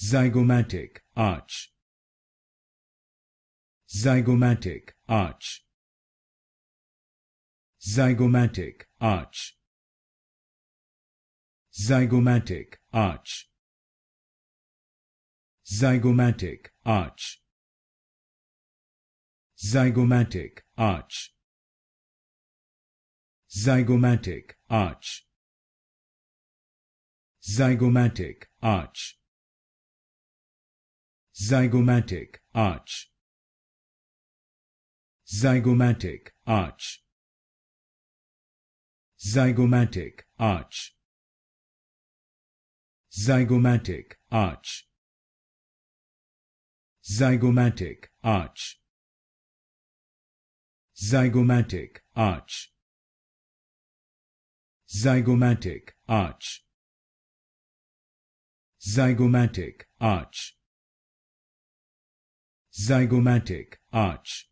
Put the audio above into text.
Zygomatic Arch. Zygomatic Arch. Zygomatic Arch. Zygomatic Arch. Zygomatic Arch. Zygomatic Arch. Zygomatic Arch. Zygomatic Arch. Zygomatic Arch. Zygomatic Arch. Zygomatic Arch. Zygomatic Arch. Zygomatic Arch. Zygomatic Arch. Zygomatic Arch. Zygomatic Arch. Zygomatic Arch.